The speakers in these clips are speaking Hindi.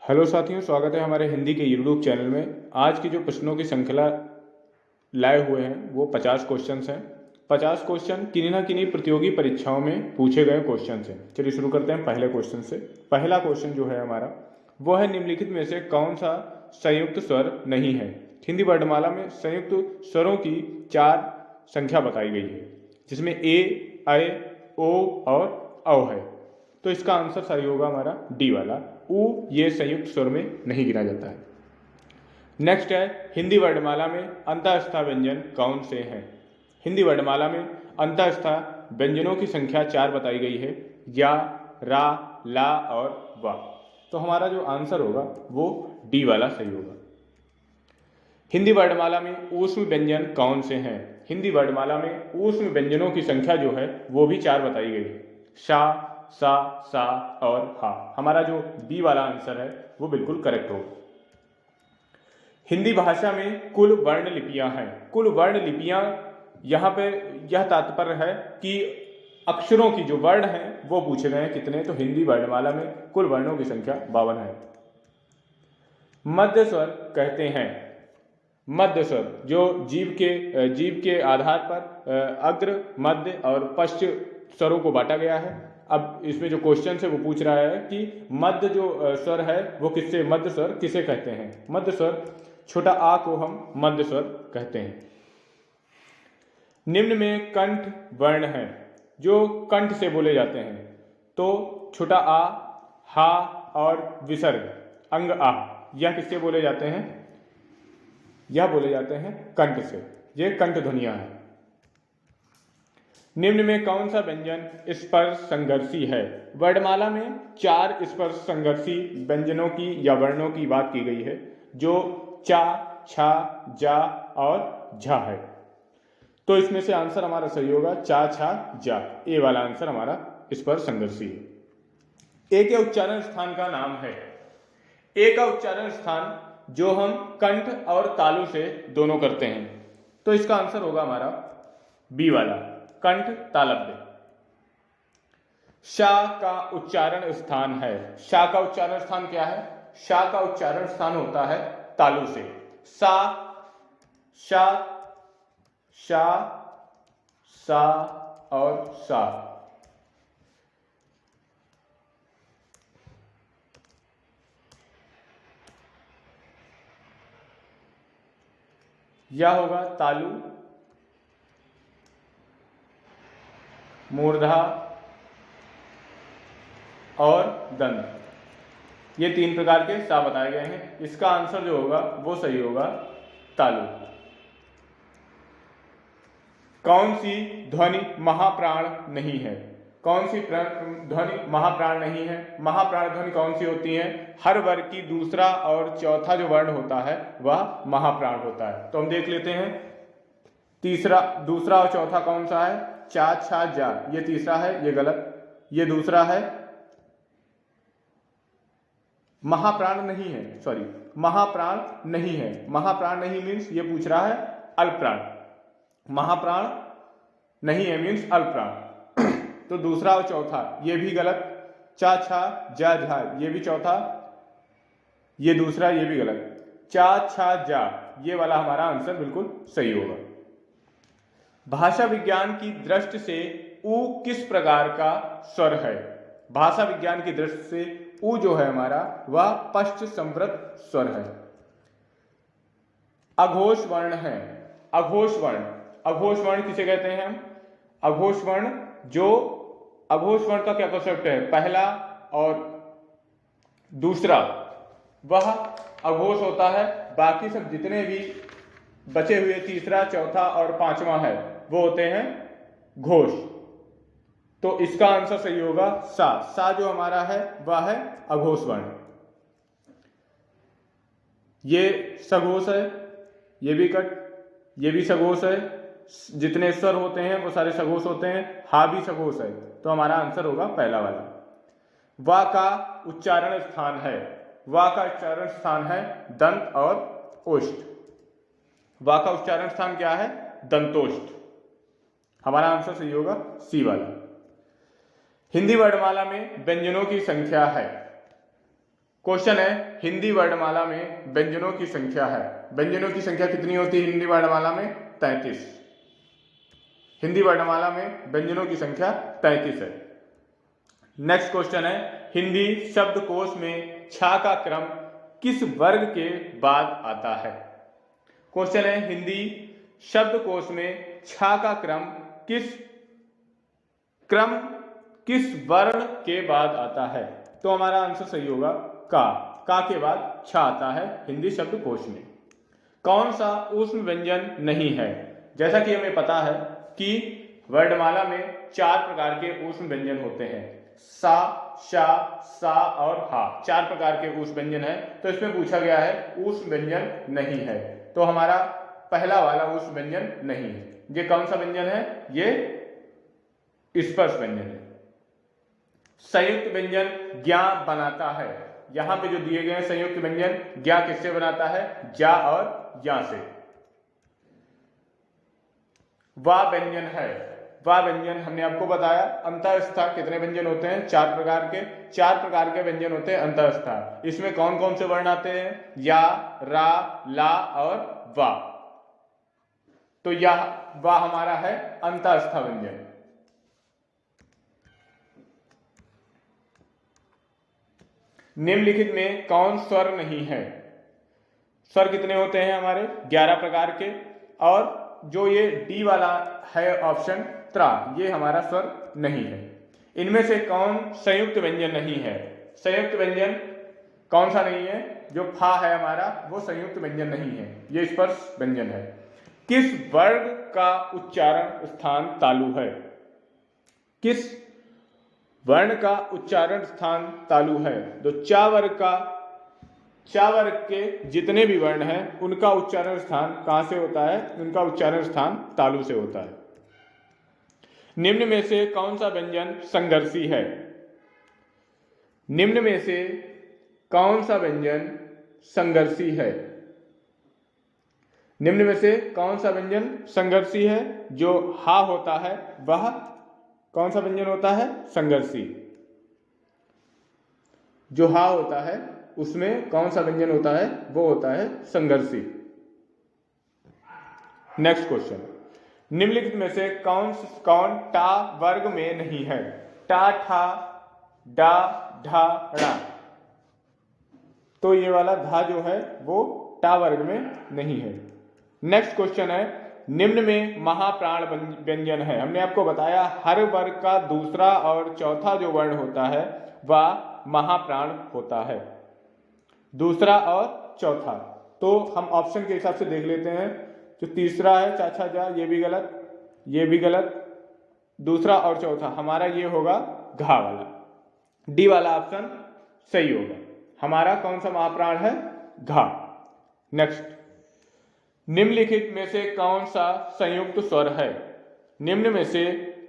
हेलो साथियों, स्वागत है हमारे हिंदी के यूट्यूब चैनल में। आज की जो प्रश्नों की श्रृंखला लाए हुए हैं वो 50 क्वेश्चंस हैं। 50 क्वेश्चन किन्हीं ना किन्हीं प्रतियोगी परीक्षाओं में पूछे गए क्वेश्चन हैं। चलिए शुरू करते हैं पहले क्वेश्चन से। पहला क्वेश्चन जो है हमारा वो है, निम्नलिखित में से कौन सा संयुक्त स्वर नहीं है। हिंदी वर्णमाला में संयुक्त स्वरों की 4 संख्या बताई गई है, जिसमें ए, ऐ, ओ और औ है। तो इसका आंसर सही होगा हमारा डी वाला, ऊ ये संयुक्त स्वर में नहीं गिना जाता है। नेक्स्ट है, हिंदी वर्णमाला में अंतःस्थ व्यंजन कौन से हैं। हिंदी वर्णमाला में अंतःस्थ व्यंजनों की संख्या 4 बताई गई है, या, रा, ला और वा। तो हमारा जो आंसर होगा वो डी वाला सही होगा। हिंदी वर्णमाला में ऊष्म व्यंजन कौन से हैं। हिंदी वर्णमाला में ऊष्म व्यंजनों की संख्या जो है वो भी 4 बताई गई है, शा, सा, सा और हा। हमारा जो बी वाला आंसर है वो बिल्कुल करेक्ट होगा। हिंदी भाषा में कुल वर्ण लिपियां हैं। कुल वर्ण लिपियां, यहाँ पे यह तात्पर्य है कि अक्षरों की जो वर्ण हैं वो पूछे गए हैं कितने। तो हिंदी वर्णमाला में कुल वर्णों की संख्या 52 है। मध्य स्वर कहते हैं। मध्य स्वर जो जीव के आधार पर अग्र, मध्य और पश्च स्वरों को बांटा गया है। अब इसमें जो क्वेश्चन है वो पूछ रहा है कि मध्य जो स्वर है वो किससे, मध्य स्वर किसे कहते हैं। मध्य स्वर छोटा आ को हम मध्य स्वर कहते हैं। निम्न में कंठ वर्ण है जो कंठ से बोले जाते हैं। तो छोटा आ, हा और विसर्ग अंग आ, यह किससे बोले जाते हैं, यह बोले जाते हैं कंठ से। ये कंठ ध्वनियां हैं। निम्न में कौन सा व्यंजन स्पर्श संघर्षी है। वर्णमाला में 4 स्पर्श संघर्षी व्यंजनों की या वर्णों की बात की गई है, जो चा, छा, जा और झा है। तो इसमें से आंसर हमारा सही होगा चा, छा, जा। ए वाला आंसर हमारा स्पर्श संघर्षी है। ए के उच्चारण स्थान का नाम है। ए का उच्चारण स्थान जो हम कंठ और तालु से दोनों करते हैं। तो इसका आंसर होगा हमारा बी वाला, कंठ तालव्य। शा का उच्चारण स्थान है। शा का उच्चारण स्थान क्या है, शा का उच्चारण स्थान होता है तालु से। सा, शा, शा, सा और सा। यह होगा तालु, मूर्धा और दंत। ये 3 प्रकार के सा बताए गए हैं। इसका आंसर जो होगा वो सही होगा तालु। कौन सी ध्वनि महाप्राण नहीं है। कौन सी ध्वनि महाप्राण नहीं है। महाप्राण ध्वनि कौन सी होती है, हर वर्ग की दूसरा और चौथा जो वर्ण होता है वह महाप्राण होता है। तो हम देख लेते हैं, दूसरा और चौथा कौन सा है, चा, छा, जा। ये तीसरा है, ये गलत। ये दूसरा है, महाप्राण नहीं है, सॉरी महाप्राण नहीं है। महाप्राण नहीं मीन्स ये पूछ रहा है अल्पप्राण। महाप्राण नहीं है मीन्स अल्पप्राण। तो दूसरा और चौथा ये भी गलत। चा, छा, जा, झा ये भी चौथा, ये दूसरा, ये भी गलत। चा, छा, जा ये वाला हमारा आंसर बिल्कुल सही होगा। भाषा विज्ञान की दृष्टि से ऊ किस प्रकार का स्वर है। भाषा विज्ञान की दृष्टि से ऊ जो है हमारा वह पश्च संवृत स्वर है। अघोष वर्ण है। अघोष वर्ण, अघोष वर्ण किसे कहते हैं हम, अघोष वर्ण जो, अघोष वर्ण का क्या कंसेप्ट है, पहला और दूसरा वह अघोष होता है। बाकी सब जितने भी बचे हुए तीसरा, चौथा और पांचवा है वो होते हैं घोष। तो इसका आंसर सही होगा सा। सा जो हमारा है वह है अघोष वर्ण। ये सघोष है, ये भी कट, ये भी सघोष है। जितने स्वर होते हैं वो सारे सघोष होते हैं। हा भी सघोष है। तो हमारा आंसर होगा पहला वाला। वा का उच्चारण स्थान है। वा का उच्चारण स्थान है दंत और ओष्ठ। वा का उच्चारण स्थान क्या है, दंतोष्ठ। हमारा आंसर सही होगा सी वाला। हिंदी वर्णमाला में व्यंजनों की संख्या है। क्वेश्चन है हिंदी वर्णमाला में व्यंजनों की संख्या है, व्यंजनों की संख्या कितनी होती है हिंदी वर्णमाला में? 33। हिंदी वर्णमाला में व्यंजनों की संख्या 33 है। नेक्स्ट क्वेश्चन है हिंदी शब्दकोश में छा का क्रम किस वर्ग के बाद आता है? क्वेश्चन है हिंदी शब्दकोश में छा का क्रम किस वर्ण के बाद आता है? तो हमारा आंसर सही होगा का के बाद छा आता है हिंदी शब्दकोश में। कौन सा ऊष्म व्यंजन नहीं है? जैसा कि हमें पता है कि वर्णमाला में 4 प्रकार के ऊष्म व्यंजन होते हैं, सा, शा, सा और हा, 4 प्रकार के ऊष्म व्यंजन है। तो इसमें पूछा गया है ऊष्म व्यंजन नहीं है, तो हमारा पहला वाला ऊष्म व्यंजन नहीं है। ये कौन सा व्यंजन है? ये स्पर्श व्यंजन है। संयुक्त व्यंजन ज्ञा बनाता है, यहां पे जो दिए गए हैं संयुक्त व्यंजन ज्ञा किससे बनाता है? जा और या से। वा व्यंजन है, वा व्यंजन हमने आपको बताया। अंतःस्था कितने व्यंजन होते हैं? 4 प्रकार के, 4 प्रकार के व्यंजन होते हैं अंतःस्था। इसमें कौन कौन से वर्ण आते हैं? या, रा, ला और वा। तो यह वा हमारा है अंतःस्था व्यंजन। निम्नलिखित में कौन स्वर नहीं है? स्वर कितने होते हैं हमारे? 11 प्रकार के। और जो ये डी वाला है ऑप्शन त्रा, ये हमारा स्वर नहीं है। इनमें से कौन संयुक्त व्यंजन नहीं है? संयुक्त व्यंजन कौन सा नहीं है? जो फा है हमारा वो संयुक्त व्यंजन नहीं है, ये स्पर्श व्यंजन है। किस वर्ग का उच्चारण स्थान तालु है? किस वर्ण का उच्चारण स्थान तालु है? तो चा वर्ग के जितने भी वर्ण हैं उनका उच्चारण स्थान कहां से होता है? उनका उच्चारण स्थान तालु से होता है। निम्न में से कौन सा व्यंजन संघर्षी है? निम्न में से कौन सा व्यंजन संघर्षी है? निम्न में से कौन सा व्यंजन संघर्षी है? जो हा होता है वह कौन सा व्यंजन होता है? संघर्षी। जो हा होता है उसमें कौन सा व्यंजन होता है? वो होता है संघर्षी। नेक्स्ट क्वेश्चन, निम्नलिखित में से कौन टा वर्ग में नहीं है? टा, ठा, डा, ढा, ड़ा। तो ये वाला धा जो है वो टा वर्ग में नहीं है। नेक्स्ट क्वेश्चन है निम्न में महाप्राण व्यंजन है। हमने आपको बताया हर वर्ग का दूसरा और चौथा जो वर्ण होता है वह महाप्राण होता है, दूसरा और चौथा। तो हम ऑप्शन के हिसाब से देख लेते हैं। जो तीसरा है चाचा जा, ये भी गलत, ये भी गलत। दूसरा और चौथा हमारा ये होगा घा वाला, डी वाला ऑप्शन सही होगा। हमारा कौन सा महाप्राण है? घा। नेक्स्ट, निम्नलिखित में से कौन सा संयुक्त स्वर है? निम्न में से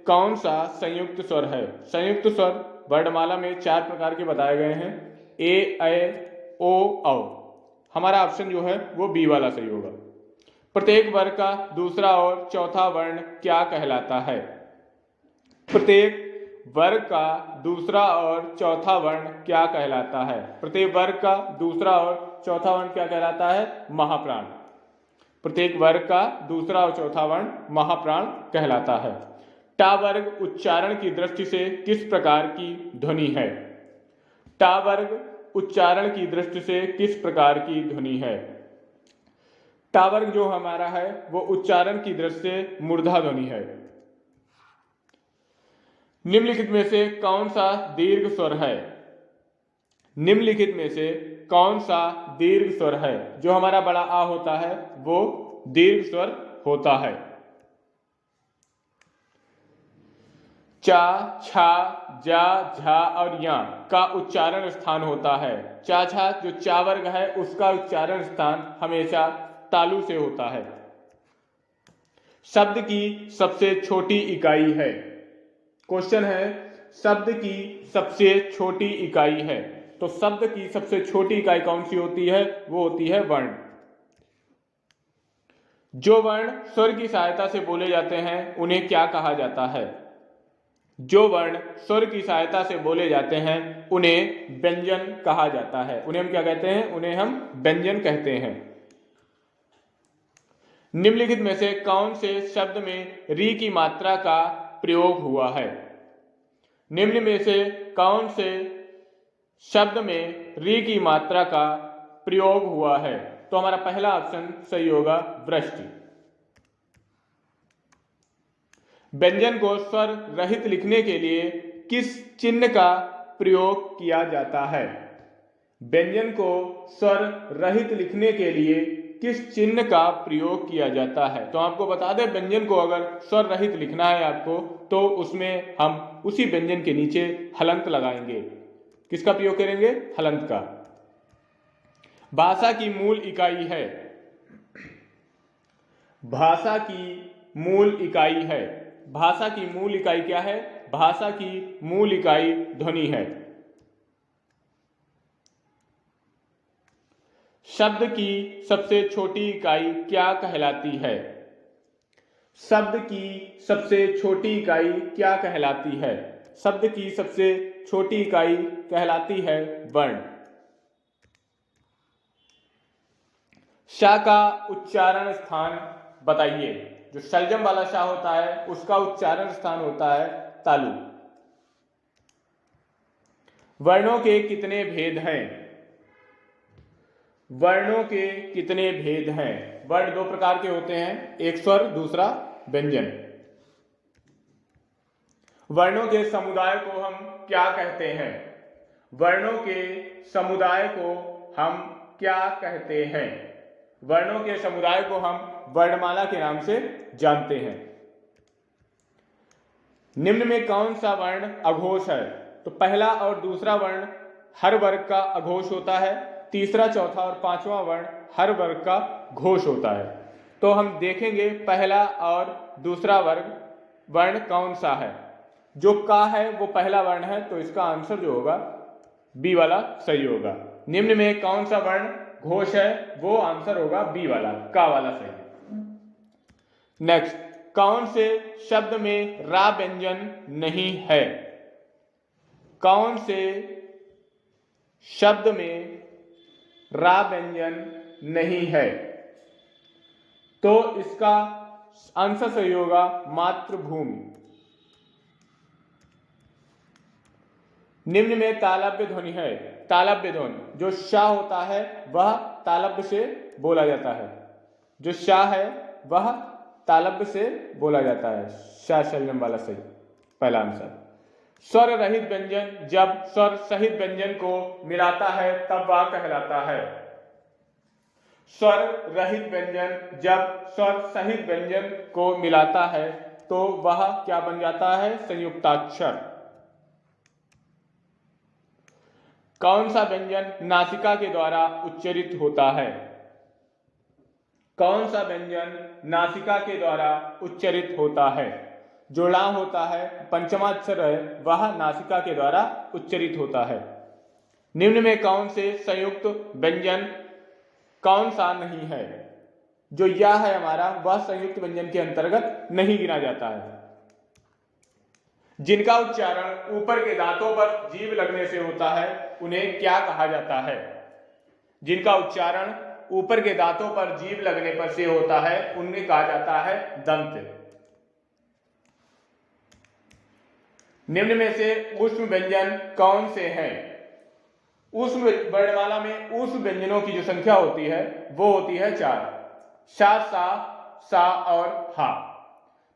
कौन सा संयुक्त स्वर है? संयुक्त स्वर वर्णमाला में 4 प्रकार के बताए गए हैं, ए, ऐ, ओ, औ। हमारा ऑप्शन जो है वो बी वाला सही होगा। प्रत्येक वर्ग का दूसरा और चौथा वर्ण क्या कहलाता है? प्रत्येक वर्ग का दूसरा और चौथा वर्ण क्या कहलाता है? प्रत्येक वर्ग का दूसरा और चौथा वर्ण क्या कहलाता है? महाप्राण। प्रत्येक वर्ग का दूसरा और चौथा वर्ण महाप्राण कहलाता है। टा वर्ग उच्चारण की दृष्टि से किस प्रकार की ध्वनि है? टा वर्ग उच्चारण की दृष्टि से किस प्रकार की ध्वनि है? टा वर्ग जो हमारा है वो उच्चारण की दृष्टि से मूर्धा ध्वनि है। निम्नलिखित में से कौन सा दीर्घ स्वर है? निम्नलिखित में से कौन सा दीर्घ स्वर है? जो हमारा बड़ा आ होता है वो दीर्घ स्वर होता है। चा, छा, जा, झा और या का उच्चारण स्थान होता है। चा, छा जो चा वर्ग है उसका उच्चारण स्थान हमेशा तालु से होता है। शब्द की सबसे छोटी इकाई है। क्वेश्चन है शब्द की सबसे छोटी इकाई है, तो शब्द की सबसे छोटी इकाई कौन सी होती है? वो होती है वर्ण। जो वर्ण स्वर की सहायता से बोले जाते हैं उन्हें क्या कहा जाता है? जो वर्ण स्वर की सहायता से बोले जाते हैं उन्हें व्यंजन कहा जाता है। उन्हें हम क्या कहते हैं? उन्हें हम व्यंजन कहते हैं। निम्नलिखित में से कौन से शब्द में री की मात्रा का प्रयोग हुआ है? निम्न में से कौन से शब्द में री की मात्रा का प्रयोग हुआ है? तो हमारा पहला ऑप्शन सही होगा, वृष्टि। व्यंजन को स्वर रहित लिखने के लिए किस चिन्ह का प्रयोग किया जाता है? व्यंजन को स्वर रहित लिखने के लिए किस चिन्ह का प्रयोग किया जाता है? तो आपको बता दें, व्यंजन को अगर स्वर रहित लिखना है आपको, तो उसमें हम उसी व्यंजन के नीचे हलंत लगाएंगे। किसका प्रयोग करेंगे? हलंत का। भाषा की मूल इकाई है। भाषा की मूल इकाई है। भाषा की मूल इकाई क्या है? भाषा की मूल इकाई ध्वनि है। शब्द की सबसे छोटी इकाई क्या कहलाती है? शब्द की सबसे छोटी इकाई क्या कहलाती है? शब्द की सबसे छोटी इकाई कहलाती है वर्ण। शा का उच्चारण स्थान बताइए। जो शलजम वाला शा होता है उसका उच्चारण स्थान होता है तालु। वर्णों के कितने भेद हैं? वर्णों के कितने भेद हैं? वर्ण दो प्रकार के होते हैं, एक स्वर, दूसरा व्यंजन। वर्णों के समुदाय को हम क्या कहते हैं? वर्णों के समुदाय को हम क्या कहते हैं? वर्णों के समुदाय को हम वर्णमाला के नाम से जानते हैं। निम्न में कौन सा वर्ण अघोष है? तो पहला और दूसरा वर्ण हर वर्ग का अघोष होता है, तीसरा, चौथा और पांचवा वर्ण हर वर्ग का घोष होता है। तो हम देखेंगे पहला और दूसरा वर्ण कौन सा है। जो का है वो पहला वर्ण है, तो इसका आंसर जो होगा बी वाला सही होगा। निम्न में कौन सा वर्ण घोष है? वो आंसर होगा बी वाला, का वाला सही है। नेक्स्ट, कौन से शब्द में रा व्यंजन नहीं है? कौन से शब्द में रा व्यंजन नहीं है? तो इसका आंसर सही होगा मातृभूमि। निम्न में तालव्य ध्वनि है। तालव्य ध्वनि, जो शा होता है वह तालव्य से बोला जाता है। जो शा है वह तालव्य से बोला जाता है। शा शलजम वाला सही, पहला आंसर। स्वर रहित व्यंजन जब स्वर सहित व्यंजन को मिलाता है तब वह कहलाता है। स्वर रहित व्यंजन जब स्वर सहित व्यंजन को मिलाता है तो वह क्या बन जाता है? संयुक्ताक्षर। कौन सा व्यंजन नासिका के द्वारा उच्चरित होता है? कौन सा व्यंजन नासिका के द्वारा उच्चरित होता है? जो ला होता है, पंचमाक्षर है, वह नासिका के द्वारा उच्चरित होता है। निम्न में कौन से संयुक्त व्यंजन कौन सा नहीं है? जो या है हमारा, वह संयुक्त व्यंजन के अंतर्गत नहीं गिना जाता है। जिनका उच्चारण ऊपर के दांतों पर जीभ लगने से होता है उन्हें क्या कहा जाता है? जिनका उच्चारण ऊपर के दांतों पर जीभ लगने पर से होता है उन्हें कहा जाता है दंत। निम्न में से ऊष्म व्यंजन कौन से हैं? ऊष्म वर्णमाला में ऊष्म व्यंजनों की जो संख्या होती है वो होती है 4, शा, सा और हा।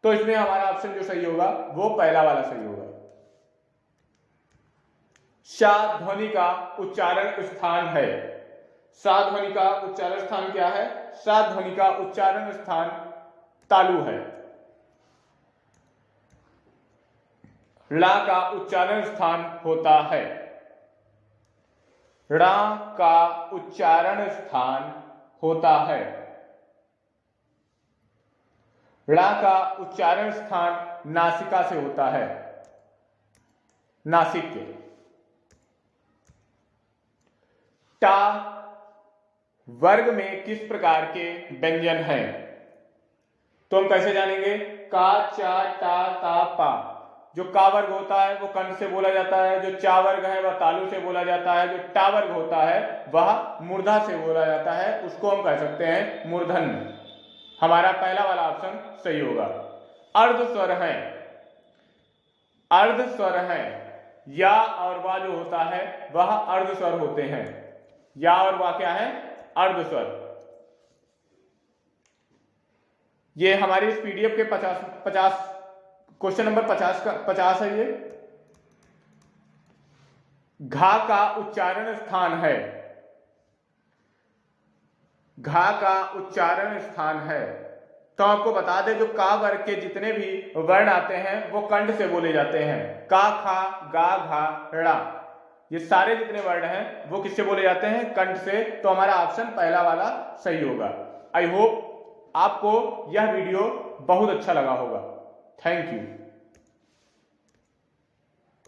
तो इसमें हमारा ऑप्शन जो सही होगा वो पहला वाला सही होगा। शा ध्वनि का उच्चारण स्थान है। सा ध्वनि का उच्चारण स्थान क्या है? सा ध्वनि का उच्चारण स्थान तालु है। ला का उच्चारण स्थान होता है। रा का उच्चारण स्थान होता है। ड़ा का उच्चारण स्थान नासिका से होता है, नासिक के। टा वर्ग में किस प्रकार के व्यंजन हैं? तो हम कैसे जानेंगे? का, चा, टा, ता, पा। जो का वर्ग होता है वो कंठ से बोला जाता है, जो चा वर्ग है वह तालु से बोला जाता है, जो टा वर्ग होता है वह मूर्धा से बोला जाता है, उसको हम कह सकते हैं मूर्धन्य। हमारा पहला वाला ऑप्शन सही होगा। अर्ध स्वर है, अर्ध स्वर है, या और वा जो होता है वह अर्ध स्वर होते हैं। या और वा क्या है? अर्ध स्वर। ये हमारी इस पीडीएफ के 50 क्वेश्चन नंबर 50 है। ये घा का उच्चारण स्थान है, घा का उच्चारण स्थान है। तो आपको बता दें जो का वर्ग के जितने भी वर्ण आते हैं वो कंठ से बोले जाते हैं। का, खा, गा, घा, ड़ा, ये सारे जितने वर्ण हैं वो किससे बोले जाते हैं? कंठ से। तो हमारा ऑप्शन पहला वाला सही होगा। आई होप आपको यह वीडियो बहुत अच्छा लगा होगा। Thank you.